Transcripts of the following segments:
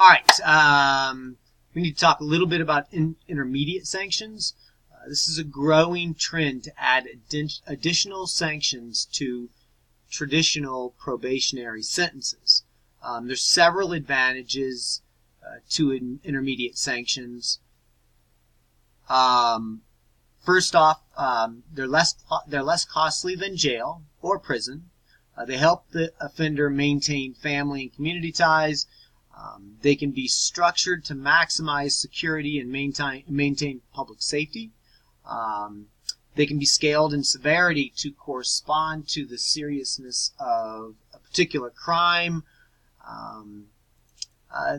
All right, we need to talk a little bit about intermediate sanctions. This is a growing trend to add additional sanctions to traditional probationary sentences. There's several advantages to intermediate sanctions. First off, they're less costly than jail or prison. They help the offender maintain family and community ties. They can be structured to maximize security and maintain public safety. They can be scaled in severity to correspond to the seriousness of a particular crime.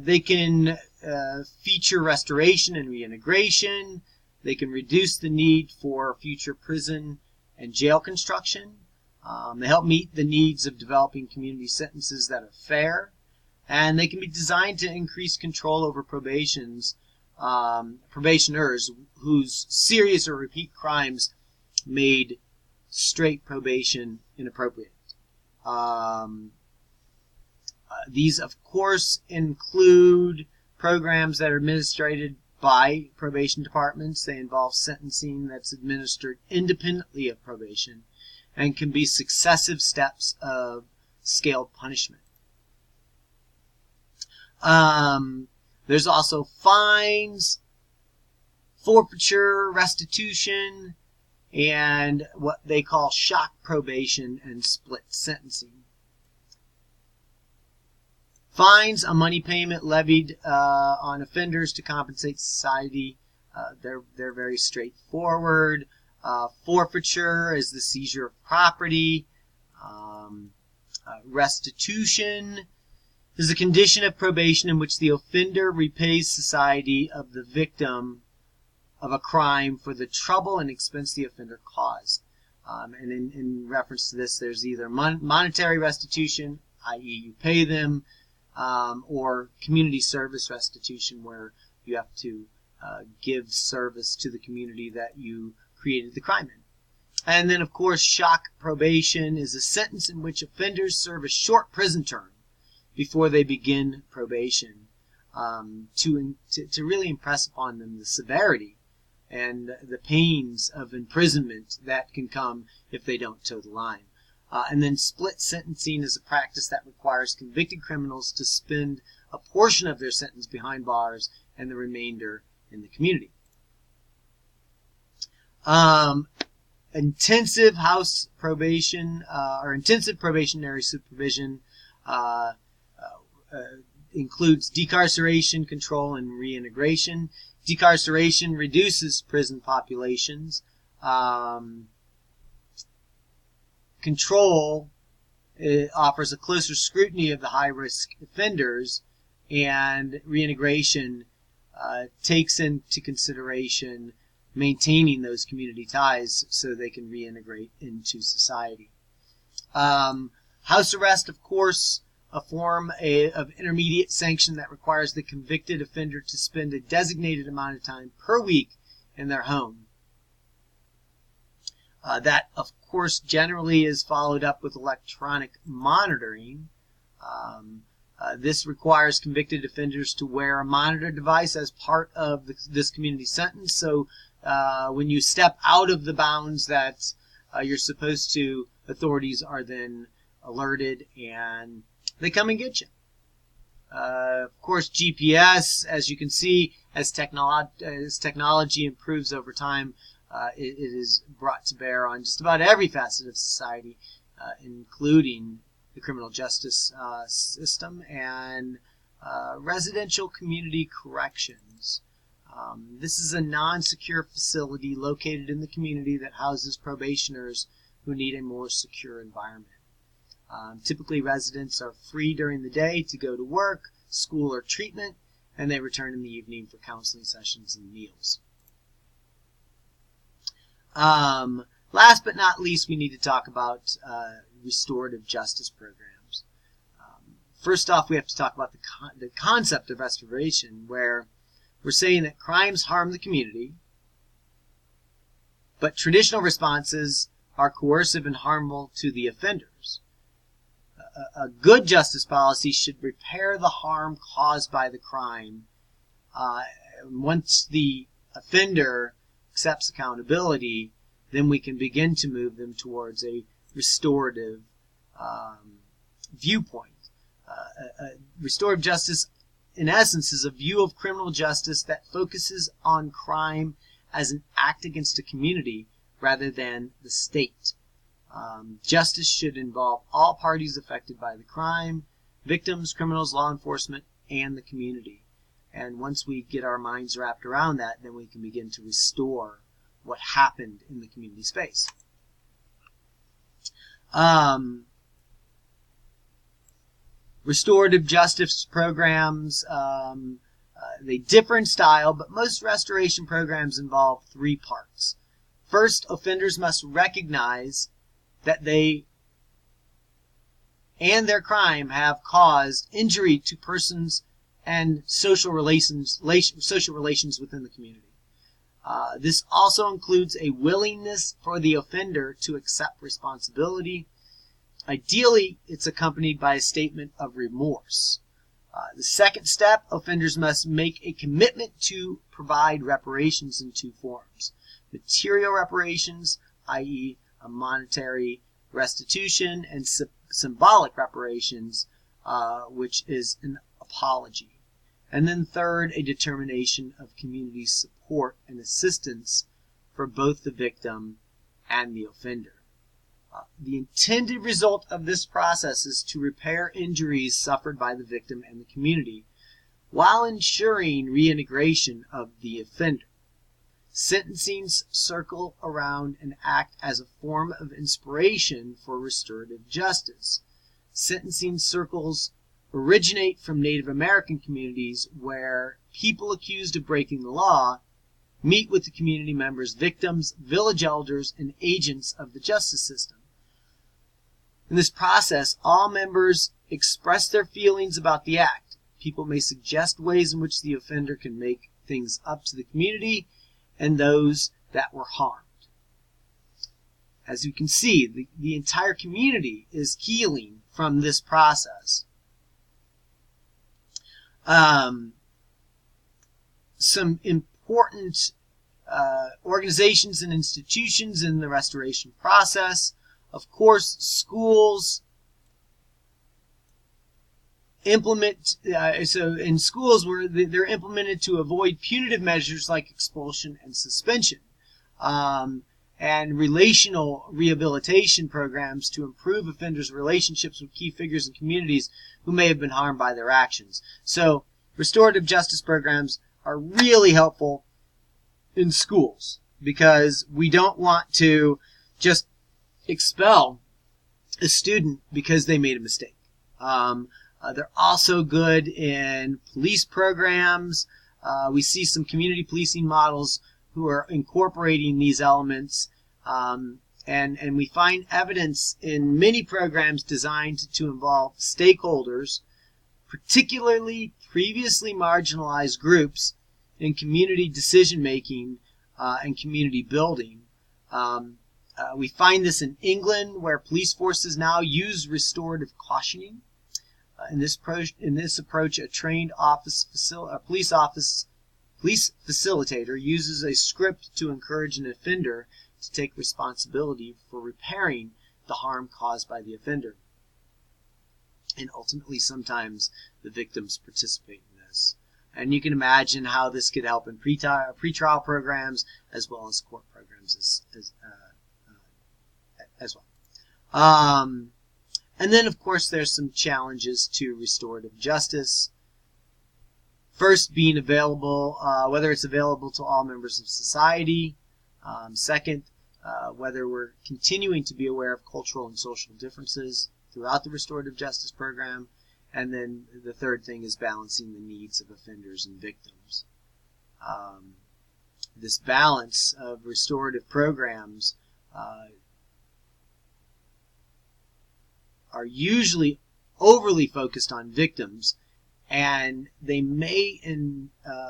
They can feature restoration and reintegration. They can reduce the need for future prison and jail construction. They help meet the needs of developing community sentences that are fair. And they can be designed to increase control over probationers whose serious or repeat crimes made straight probation inappropriate. These, of course, include programs that are administered by probation departments. They involve sentencing that's administered independently of probation and can be successive steps of scaled punishment. There's also fines, forfeiture, restitution, and what they call shock probation and split sentencing. Fines, a money payment levied on offenders to compensate society. They're very straightforward. Forfeiture is the seizure of property. Restitution is a condition of probation in which the offender repays society of the victim of a crime for the trouble and expense the offender caused. And in reference to this, there's either monetary restitution, i.e. you pay them, or community service restitution, where you have to give service to the community that you created the crime in. And then, of course, shock probation is a sentence in which offenders serve a short prison term before they begin probation, to really impress upon them the severity and the pains of imprisonment that can come if they don't toe the line. And then split sentencing is a practice that requires convicted criminals to spend a portion of their sentence behind bars and the remainder in the community. Intensive house probation or intensive probationary supervision includes decarceration, control, and reintegration. Decarceration reduces prison populations. Control offers a closer scrutiny of the high-risk offenders, and reintegration takes into consideration maintaining those community ties so they can reintegrate into society. House arrest, of course, a form of intermediate sanction that requires the convicted offender to spend a designated amount of time per week in their home. That, of course, generally is followed up with electronic monitoring. This requires convicted offenders to wear a monitor device as part of this community sentence. So when you step out of the bounds that you're supposed to, authorities are then alerted and they come and get you. Of course, GPS, as you can see, as technology improves over time, it is brought to bear on just about every facet of society, including the criminal justice system and residential community corrections. This is a non-secure facility located in the community that houses probationers who need a more secure environment. Typically, residents are free during the day to go to work, school, or treatment, and they return in the evening for counseling sessions and meals. Last but not least, we need to talk about restorative justice programs. First off, we have to talk about the concept of restoration, where we're saying that crimes harm the community, but traditional responses are coercive and harmful to the offenders. a good justice policy should repair the harm caused by the crime. Once the offender accepts accountability, then we can begin to move them towards a restorative viewpoint. Restorative justice, in essence, is a view of criminal justice that focuses on crime as an act against a community rather than the state. Justice should involve all parties affected by the crime: victims, criminals, law enforcement, and the community. And once we get our minds wrapped around that, then we can begin to restore what happened in the community space. Restorative justice programs, they differ in style, but most restoration programs involve three parts. First, offenders must recognize that they and their crime have caused injury to persons and social relations within the community. This also includes a willingness for the offender to accept responsibility. Ideally, it's accompanied by a statement of remorse. The second step, offenders must make a commitment to provide reparations in two forms: material reparations, i.e. a monetary restitution, and symbolic reparations, which is an apology. And then third, a determination of community support and assistance for both the victim and the offender. The intended result of this process is to repair injuries suffered by the victim and the community, while ensuring reintegration of the offender. Sentencings circle around and act as a form of inspiration for restorative justice. Sentencing circles originate from Native American communities where people accused of breaking the law meet with the community members, victims, village elders, and agents of the justice system. In this process, all members express their feelings about the act. People may suggest ways in which the offender can make things up to the community and those that were harmed. As you can see, the entire community is healing from this process. Some important organizations and institutions in the restoration process. Of course, schools implement, so in schools where they're implemented to avoid punitive measures like expulsion and suspension, and relational rehabilitation programs to improve offenders' relationships with key figures in communities who may have been harmed by their actions. So restorative justice programs are really helpful in schools because we don't want to just expel a student because they made a mistake. They're also good in police programs. We see some community policing models who are incorporating these elements, and we find evidence in many programs designed to involve stakeholders, particularly previously marginalized groups, in community decision-making and community building. We find this in England, where police forces now use restorative cautioning. In this approach, a trained police facilitator uses a script to encourage an offender to take responsibility for repairing the harm caused by the offender. And ultimately, sometimes the victims participate in this. And you can imagine how this could help in pretrial programs as well as court programs as well. And then, of course, there's some challenges to restorative justice. First, being available, whether it's available to all members of society. Second, whether we're continuing to be aware of cultural and social differences throughout the restorative justice program. And then the third thing is balancing the needs of offenders and victims. This balance of restorative programs are usually overly focused on victims, and they may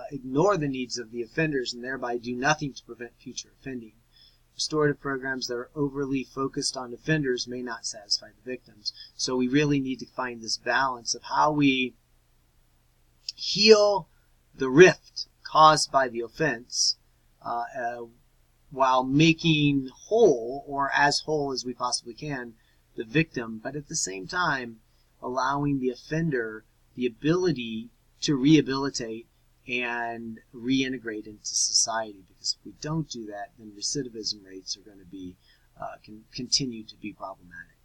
ignore the needs of the offenders and thereby do nothing to prevent future offending. restorative programs that are overly focused on offenders may not satisfy the victims. So we really need to find this balance of how we heal the rift caused by the offense while making whole, or as whole as we possibly can, the victim, but at the same time allowing the offender the ability to rehabilitate and reintegrate into society. Because if we don't do that, then recidivism rates are going to be continue to be problematic.